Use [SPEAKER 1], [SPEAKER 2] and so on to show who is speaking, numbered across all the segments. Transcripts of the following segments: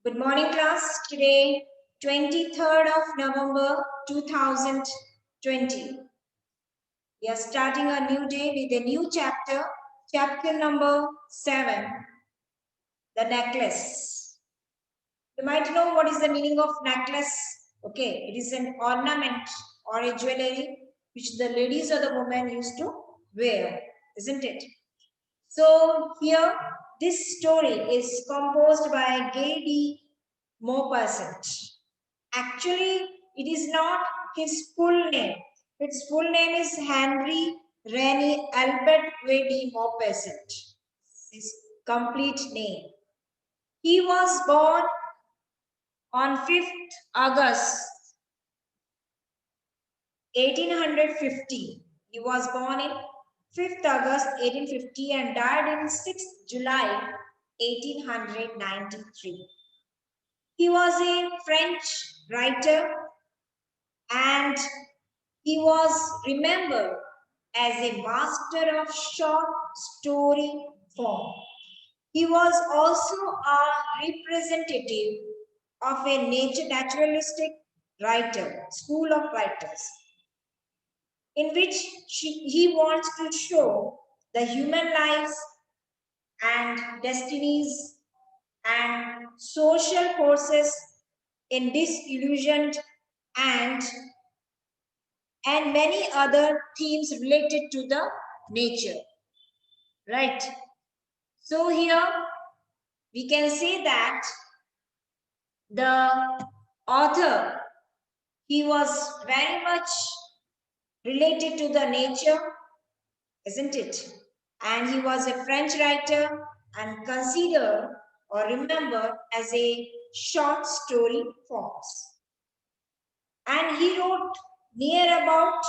[SPEAKER 1] Good morning, class. Today, 23rd of November 2020. We are starting a new day with a new chapter, chapter number 7, the necklace. You might know what is the meaning of necklace. Okay, it is an ornament or a jewelry which the ladies or the women used to wear, isn't it? So here, this story is composed by Gay D. Maupassant. Actually, it is not his full name. Its full name is Henry Rennie Albert V.D. Maupassant. His complete name. He was born on 5th August 1850. He was born in 5th August 1850 and died in 6th July 1893. He was a French writer and he was remembered as a master of short story form. He was also a representative of a naturalistic writer, school of writers, in which he wants to show the human lives and destinies and social forces in disillusioned and many other themes related to the nature, right? So here we can say that the author, he was very much related to the nature, isn't it? And he was a French writer and considered or remembered as a short story forms. And he wrote near about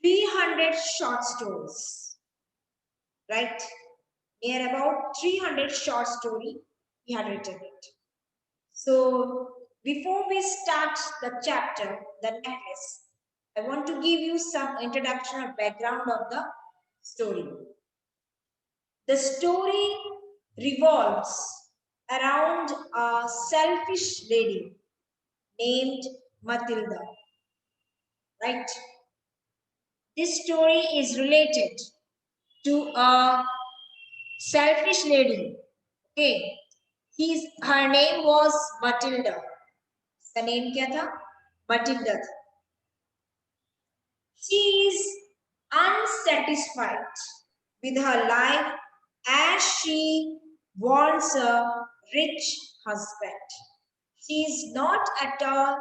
[SPEAKER 1] 300 short stories, right? Near about 300 short story he had written it. So before we start the chapter, the necklace, I want to give you some introduction or background of the story. The story revolves around a selfish lady named Matilda, right? This story is related to a selfish lady. Okay, her name was Matilda. The name क्या था? Matilda. She is unsatisfied with her life as she wants a rich husband. She is not at all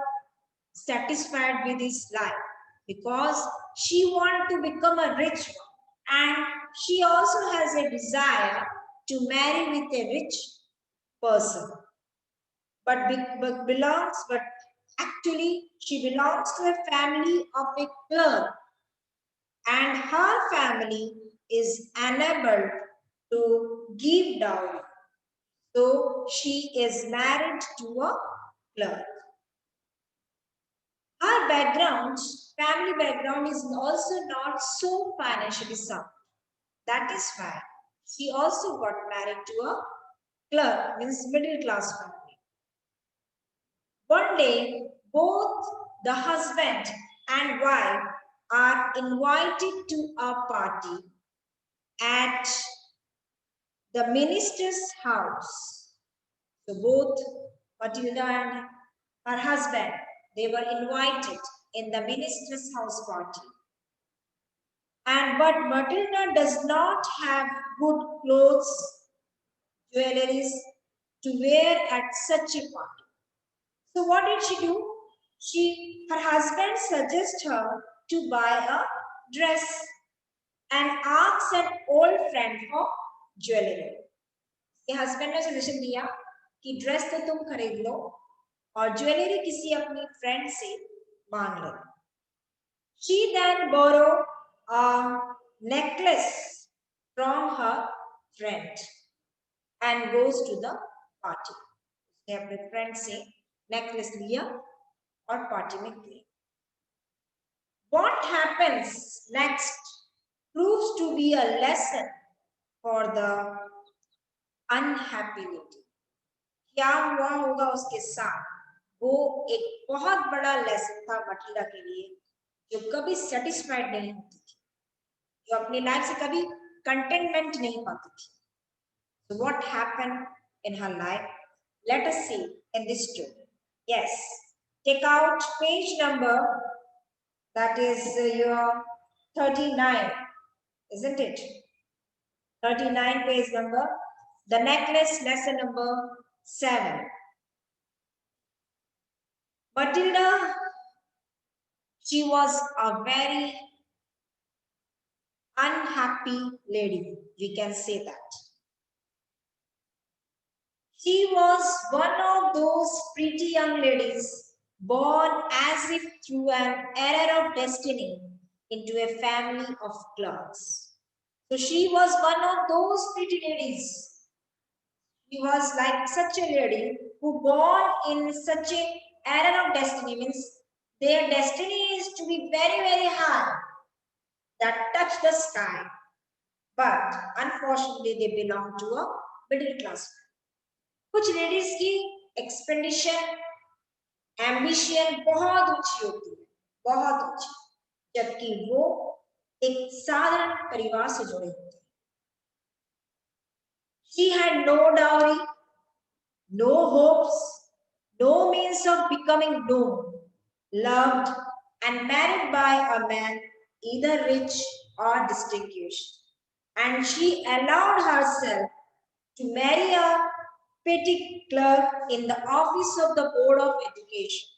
[SPEAKER 1] satisfied with his life because she wants to become a rich one, and she also has a desire to marry with a rich person, but actually she belongs to a family of a clerk, and her family is unable to give dowry, so she is married to a clerk. Her background, family background, is also not so financially sound. That is why she also got married to a clerk, means middle class family. One day, both the husband and wife are invited to a party at the minister's house. So both Matilda and her husband, they were invited in the minister's house party. But Matilda does not have good clothes, jewelries to wear at such a party. So what did she do? Her husband suggests her to buy a dress and asks an old friend for jewelry. ये husband ने suggestion दिया कि dress तो तुम खरीद लो और jewellery किसी अपनी फ्रेंड से मांग लो. She then borrowed a necklace from her friend and goes to the party. उसने अपने फ्रेंड से नेकलेस लिया और पार्टी में गई. What happens next proves to be a lesson for the unhappy lady. क्या हुआ होगा उसके साथ, वो एक बहुत बड़ा लेसन था मटिल्डा के लिए, जो कभी सेटिस्फाइड नहीं होती थी, जो अपनी लाइफ से कभी कंटेनमेंट नहीं पाती थी. So what happened in her life? Let us see in this story. Yes, take out page number, that is your 39, isn't it? 39 page number, the necklace, lesson number 7. Matilda, she was a very unhappy lady, we can say that. She was one of those pretty young ladies born as if through an error of destiny into a family of clerks. So she was one of those pretty ladies. She was like such a lady who born in such a error of destiny, means their destiny is to be very, very high, that touch the sky. But unfortunately, they belong to a middle class. कुछ ladies की expedition, ambition बहुत ऊंची होती है, बहुत ऊंची, जबकि वो एक साधारण परिवार से जुड़े होते हैं. She had no dowry, no hopes, no means of becoming known, loved, and married by a man either rich or distinguished. And she allowed herself to marry a petty clerk in the office of the Board of Education.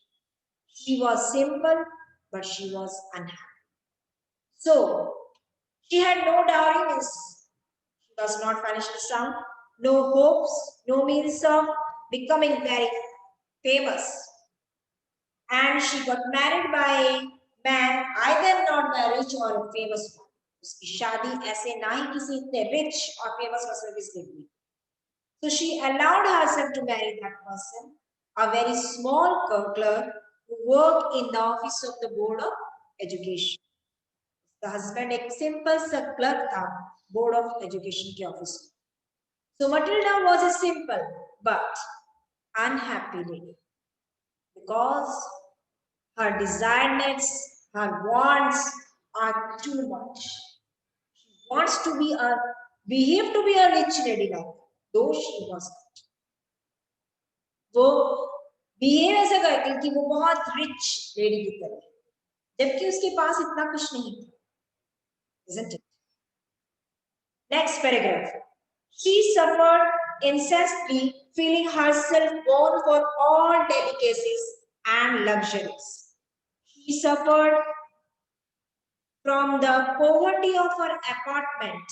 [SPEAKER 1] She was simple, but she was unhappy. So, she had no dowry, means she was not financially sound, no hopes, no means of becoming very famous. And she got married by a man either not very rich or a famous one. उसकी शादी ऐसे ना ही किसी इतने rich और famous person से हुई. So she allowed herself to marry that person, a very small clerk who worked in the office of the Board of Education. The husband एक simple सा clerk था Board of Education के office. So Matilda was a simple but unhappy lady because her desiredness, her wants are too much. She wants to be a, behave to be a rich lady like that, though she was not. वो behave ऐसा करती कि वो बहुत rich lady की तरह, जबकि उसके पास इतना कुछ नहीं था. Isn't it? Next paragraph. She suffered incessantly, feeling herself born for all delicacies and luxuries. She suffered from the poverty of her apartment,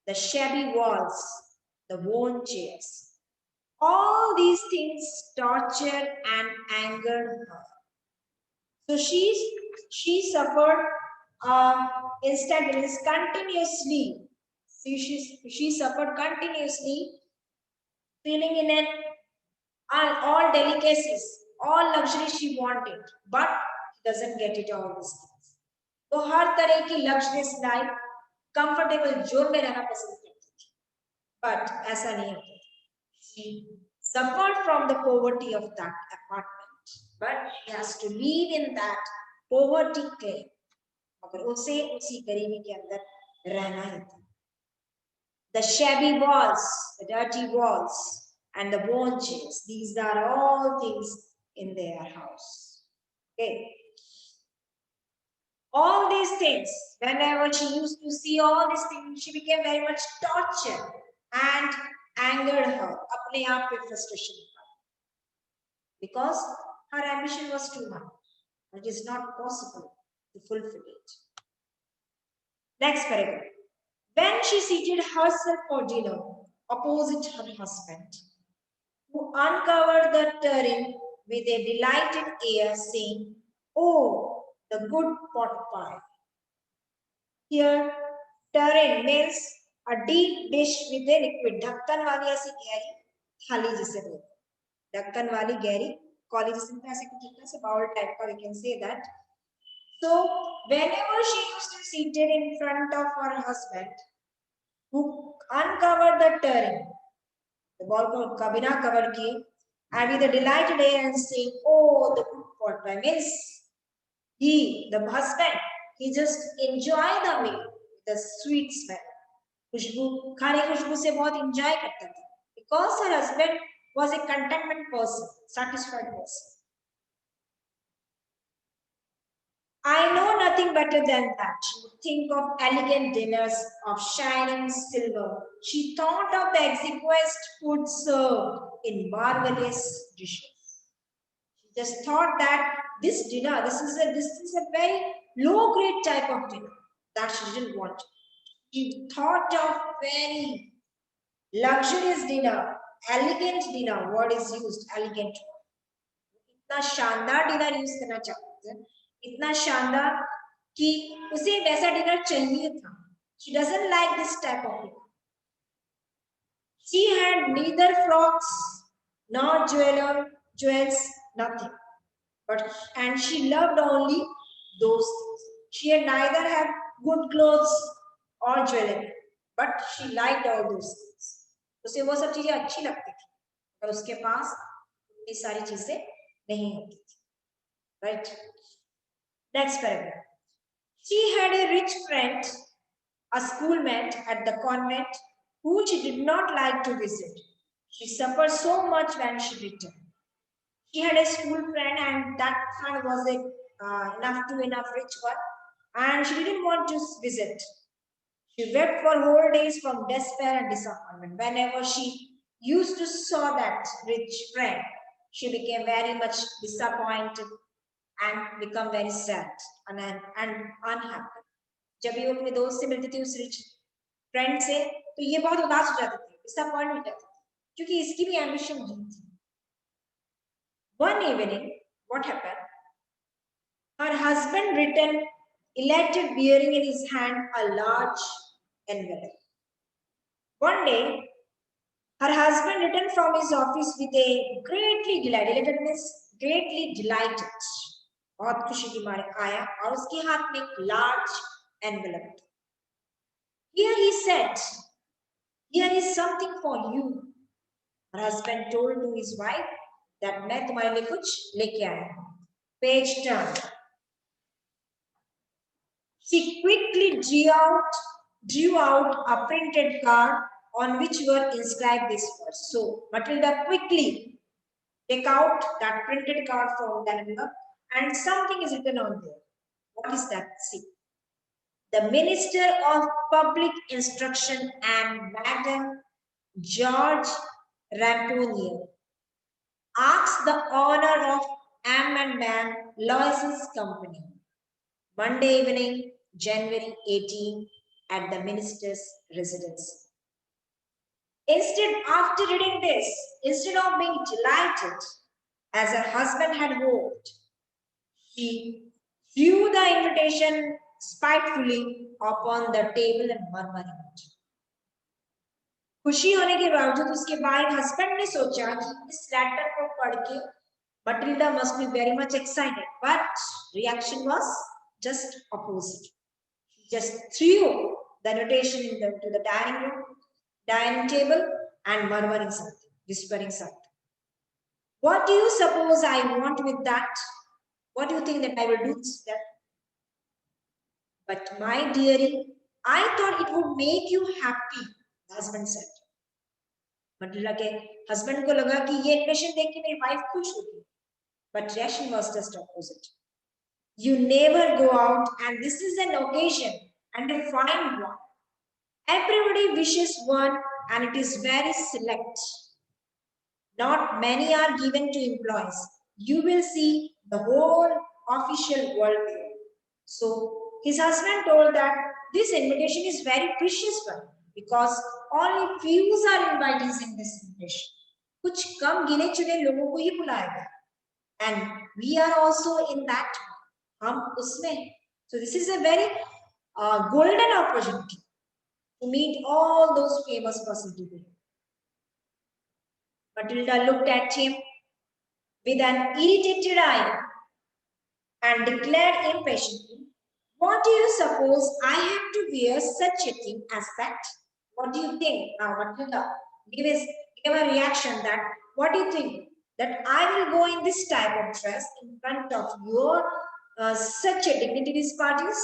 [SPEAKER 1] the shabby walls, the worn chairs. All these things tortured and angered her. So she suffered instantly, continuously. She suffered continuously, feeling in an all delicacies, all luxury she wanted, but doesn't get it all these things. वो हर तरह की luxurious life, comfortable zone में रहना पसंद करती थी, but ऐसा नहीं होता. She suffered from the poverty of that apartment, but she has to live in that poverty claim. मगर उसे उसी गरीबी के अंदर रहना ही था. The shabby walls, the dirty walls, and the worn chairs, these are all things in their house. Okay. All these things, whenever she used to see all these things, she became very much tortured and angered her. अपने आप पे frustration, because her ambition was too much. It is not possible to fulfill it. Next paragraph. When she seated herself for dinner opposite her husband, who uncovered the tureen with a delighted air, saying, "Oh, the good pot pie." Here, tureen means a deep dish with a liquid. ढक्कन वाली ऐसी गहरी थाली जिसे बोलते हैं. ढक्कन वाली गहरी कॉली जिसे ऐसे कुछ ऐसे बाउल टाइप का, we can say that. So whenever she used to sit in front of her husband, who uncovered the tureen, the ball को बिना cover किए, and with a delighted air and saying, "Oh, the good pot by means he, the husband, he just enjoy the meal, the sweet smell. खुशबू खाने की खुशबू से बहुत enjoy करता था, because her husband was a contentment person, satisfied person. I know nothing better than that. She would think of elegant dinners of shining silver. She thought of the exquisite food served in marvelous dishes. She just thought that this dinner, this is a very low grade type of dinner that she didn't want. She thought of very luxurious dinner, elegant dinner. Word is used, elegant. इतना शानदार dinner use करना चाहते थे, इतना शानदार कि उसे वैसा डिनर चाहिए था. She doesn't like this type of dinner. She had neither frocks nor jewels, nothing. And she loved only those things. She had neither had good clothes or jewelry, but she liked all those things. उसे वो सब चीजें अच्छी लगती थी, पर उसके पास इतनी सारी चीजें नहीं होती थी. Right? Next paragraph. She had a rich friend, a schoolmate at the convent, who she did not like to visit. She suffered so much when she returned. She had a school friend, and that friend was a enough rich one, and she didn't want to visit. She wept for whole days from despair and disappointment. Whenever she used to saw that rich friend, she became very much disappointed and become very sad and unhappy. जब ये अपने दोस्त से मिलती थी उस rich friend से, तो ये बहुत उदास हो जाती थी, डिसअपॉइंट हो जाती थी, क्योंकि इसकी भी एम्बिशन थी. One evening, what happened? Her husband returned, elated, bearing in his hand a large envelope. One day, her husband returned from his office with a greatly delighted, elated means greatly delighted, बहुत खुशी की मारे आया और उसके हाथ में एक large envelope. Here he said, "Here is something for you." Her husband told to his wife that मैं तुम्हारे लिए कुछ लेके आया हूँ. Page turn. She quickly drew out a printed card on which were inscribed these words. So Matilda quickly take out that printed card from the envelope, and something is written on there. What is that? See. The Minister of Public Instruction and Madam George Ramponier asks the honor of M&M Lois's company. Monday evening, January 18, at the minister's residence. After reading this, instead of being delighted, as her husband had hoped, she threw the invitation spitefully upon the table and murmured. खुशी होने के बावजूद उसके बाद husband ने सोचा कि इस लेटर को पढ़ के Matilda must be very much excited, but reaction was just opposite. She just threw the notation to the dining table, and murmuring something, whispering something. What do you suppose I want with that? What do you think that I will do with that? But my dearie, I thought it would make you happy, the husband said. Matilda के husband को लगा कि ये invitation देख के मेरी wife खुश होगी. But reaction was just opposite. You never go out, and this is an occasion and a fine one. Everybody wishes one, and it is very select. Not many are given to employees. You will see the whole official world there. So his husband told that this invitation is very precious one, because only few are invited in this invitation. कुछ कम गिने चुने लोगों को ही बुलाया गया. And we are also in that. हम उसमें. So this is a very golden opportunity to meet all those famous personalities. Matilda looked at him with an irritated eye and declared impatiently, "What do you suppose I have to wear such a thing as that? What do you think?" Now, Matilda, give gave a reaction that, what do you think? That I will go in this type of dress in front of your such a dignitaries parties?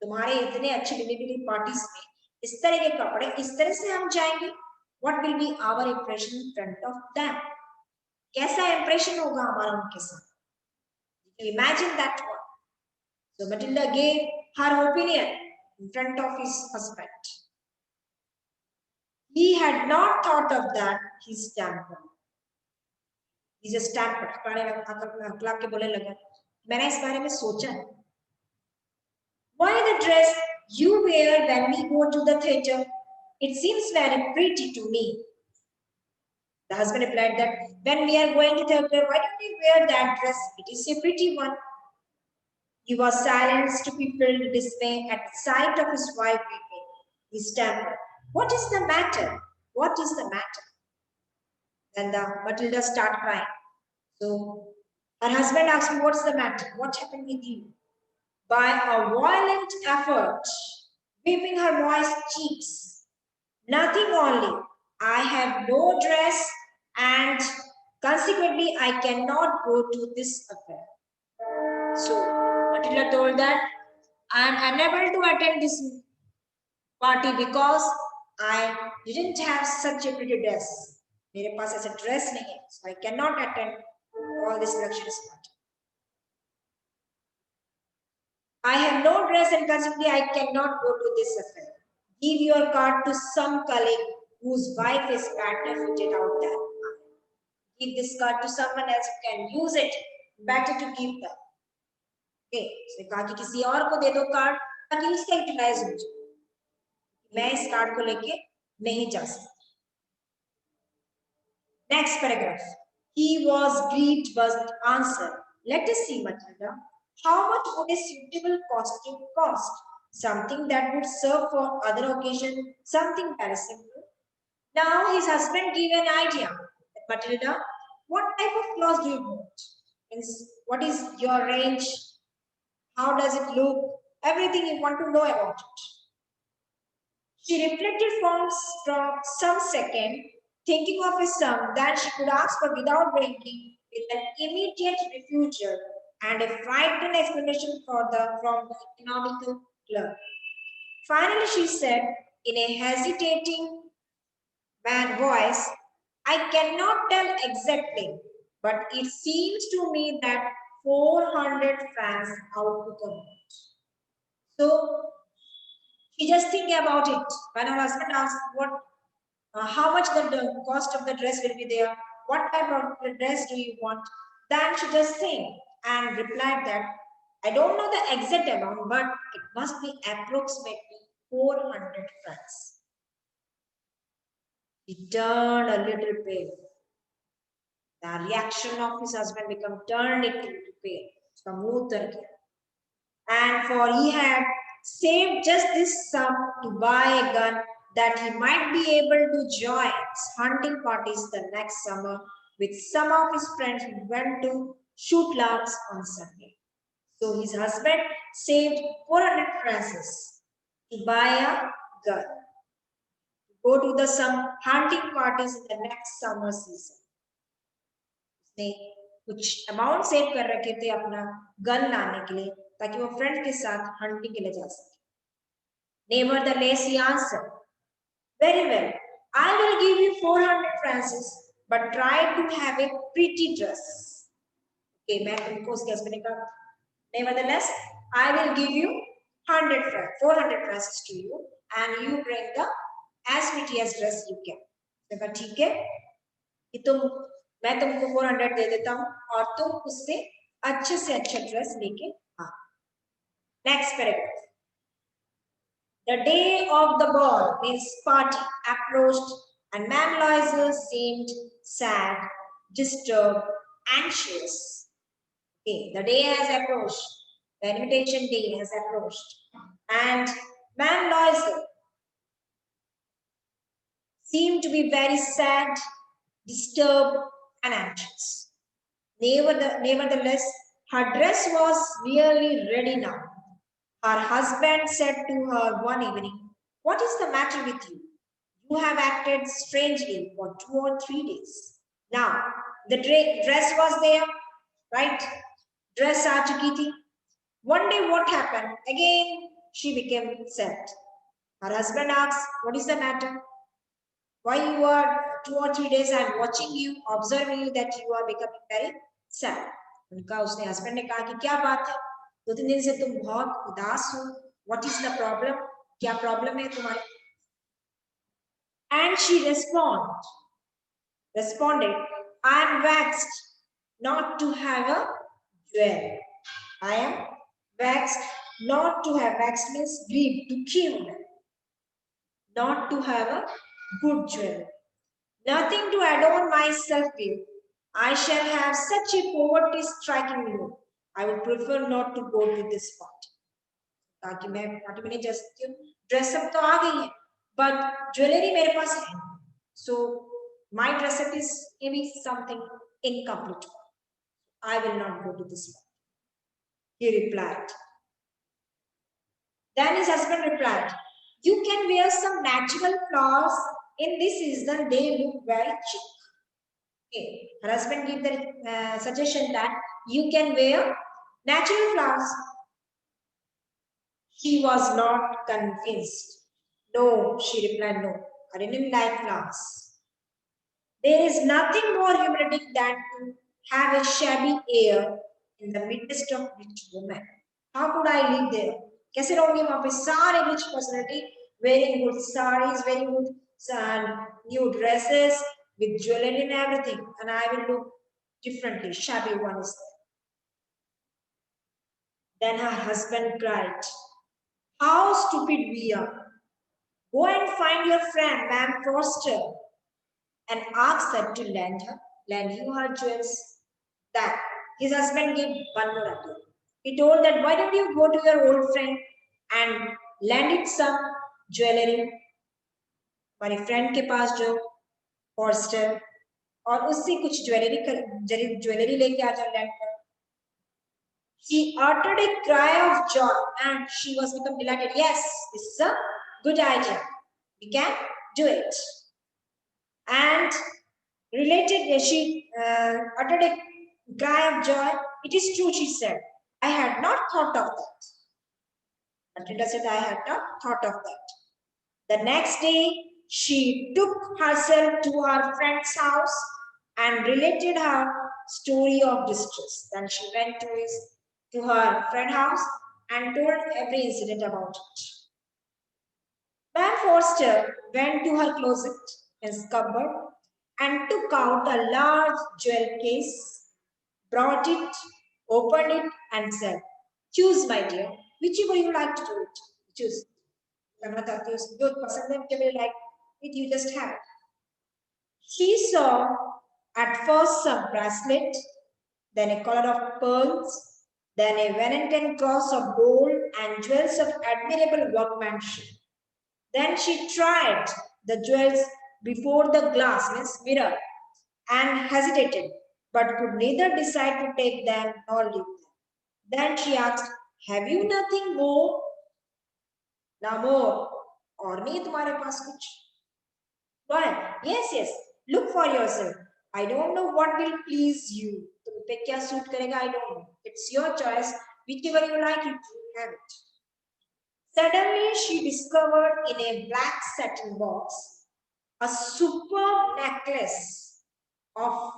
[SPEAKER 1] तुम्हारे इतने अच्छे dignitary parties में इस तरह के कपड़े इस तरह से हम जाएंगे? What will be our impression in front of them? कैसा impression होगा हमारा उनके साथ? You imagine that one. So Matilda gave her opinion in front of his husband. He had not thought of that. His temper. He's a stamper. के बोलने लगा, मैंने इस बारे में सोचा है. Why the dress you wear when we go to the theater? It seems very pretty to me. The husband replied that when we are going to theater, why don't we wear that dress? It is a pretty one. He was silenced to be filled with dismay at the sight of his wife weeping. He stammered, "What is the matter? What is the matter?" Then the Matilda started crying. So her husband asked me, "What's the matter? What happened with you?" By a violent effort, weeping her moist cheeks, "Nothing only. I have no dress and consequently I cannot go to this affair." So Matilda told that I am unable to attend this party because I didn't have such a pretty dress. मेरे पास ऐसा dress नहीं है, so I cannot attend all this luxurious party. I have no dress and consequently I cannot go to this affair. Give your card to some colleague whose wife is better fitted out than I. Give this card to someone else who can use it. Better to give them. Okay, so कहा कि किसी और को दे दो card ताकि उसका utilise हो जाए. मैं इस कार्ड को लेके नहीं जा सकता. Next paragraph. He was grieved but answered, "Let us see, Matilda. How much would a suitable costume cost? Something that would serve for other occasion, something very simple." Now his husband gave an idea. "Matilda, what type of clothes do you want? What is your range? How does it look? Everything you want to know about it." She reflected for some second, thinking of a sum that she could ask for without breaking, with an immediate refusal and a frightened explanation from the economical clerk. Finally, she said in a hesitating voice, "I cannot tell exactly, but it seems to me that 400 francs out to come." So she just think about it. When her husband asked how much the cost of the dress will be there, what type of dress do you want, then she just think and replied that, "I don't know the exact amount, but it must be approximately 400 francs. He turned a little pale. The reaction of his husband became turned into pale. And for he had saved just this sum to buy a gun that he might be able to join hunting parties the next summer with some of his friends who went to shoot larks on Sunday. So his husband saved 400 francs to buy a gun, to go to some hunting parties in the next summer season. उसने कुछ amount save कर रखे थे अपना gun लाने के लिए ताकि वो फ्रेंड के साथ हंटिंग के लिए जा सके. Nevertheless, he answered, "Very well, I will give you 400 francs, but try to have a pretty dress." Okay, मैं तुमको उसके हस्बैंड ने कहा, "Nevertheless, I will give you 400 francs to you, and you bring the as prettiest dress you can." मैं कहा ठीक है, कि मैं तुमको 400 दे देता हूँ और तुम उससे अच्छे से अच्छा ड्रेस लेके आ. Next paragraph. The day of the ball, means party, approached, and Ma'am Loisel seemed sad, disturbed, anxious. Okay, the day has approached. The invitation day has approached, and Ma'am Loisel seemed to be very sad, disturbed, and anxious. Nevertheless, her dress was really ready now. Her husband said to her one evening, "What is the matter with you? You have acted strangely for 2 or 3 days. Now, the dress was there, right? Dress aa chuki thi. One day what happened? Again, she became sad. Her husband asked, what is the matter? Why you are 2 or 3 days I am watching you, observing you that you are becoming very sad. उनका उसने husband ने कहा कि क्या बात है, 2-3 दिन से तुम बहुत उदास हो. What is the problem? क्या प्रॉब्लम है तुम्हारे? And she responded, I am vexed not to have a jewel. I am vexed not to have, vexed means grieved, dukhi hona, not to have a good jewel. Nothing to adorn myself with. I shall have such a poverty-striking look. I would prefer not to go to this party. ताकि मैं party में नहीं जा सकती हूँ. Dress up तो आ गई है, but ज्वेलरी मेरे पास है. So my dress-up is maybe something incomplete. I will not go to this party. He replied. Then his husband replied, you can wear some natural flowers in this season. They look very cheap. Okay. Her husband gave the suggestion that you can wear natural flowers. She was not convinced. No, she replied, no, I didn't like flowers. There is nothing more humiliating than to have a shabby air in the midst of rich women. How could I live there? कैसे रहूंगी वहां पे सारे rich personality wearing good sarees, wearing good new dresses with jewelry and everything, and I will look differently, shabby one is there. Then her husband cried, how stupid we are. Go and find your friend, Ma'am Foster, and ask her to lend you her jewels. That his husband gave one more idea. He told that why don't you go to your old friend and lend it some jewelry. हमारी friend के पास जो Forster और उससे कुछ jewellery लेके आ जाओ land पर. She uttered a cry of joy and she was become delighted. Yes, this is a good idea. We can do it. And she uttered a cry of joy. It is true, she said. I had not thought of that. Matilda said, I had not thought of that. The next day, she took herself to her friend's house and related her story of distress. Then she went to her friend's house and told every incident about it. Ma'am Foster went to her closet and cupboard and took out a large jewel case, brought it, opened it, and said, choose, my dear, whichever you like to do it. Choose. Like it, you just have it. She saw at first some bracelet, then a collar of pearls, then a Venetian cross of gold and jewels of admirable workmanship. Then she tried the jewels before the glass, means mirror, and hesitated, but could neither decide to take them nor leave them. Then she asked, have you nothing more? No more. और नहीं तुम्हारे पास कुछ? Why? Yes. Look for yourself. I don't know what will please you. तुम पे क्या suit करेगा? I don't know. It's your choice. Whichever you like, you have it. Suddenly, she discovered in a black satin box a superb necklace of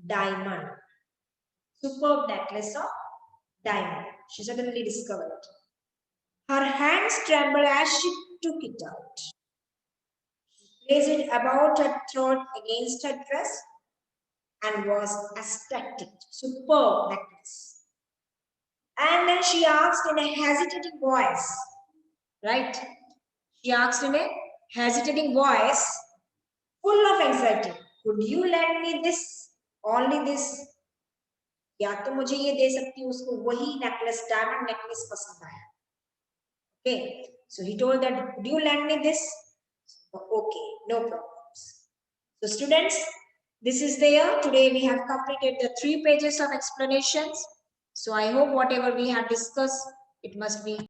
[SPEAKER 1] diamond. Superb necklace of diamond. She suddenly discovered it. Her hands trembled as she took it out. She placed it about her throat against her dress and was ecstatic. Superb necklace. And then she asked in a hesitating voice, right? She asked in a hesitating voice, full of anxiety, could you lend me this, only this? या तो मुझे ये दे सकती हूँ, उसको वही necklace, diamond necklace पसंद आया. Okay, so he told that, do you lend me this? Okay, no problems. So students, this is there. Today we have completed the 3 pages of explanations. So I hope whatever we have discussed, it must be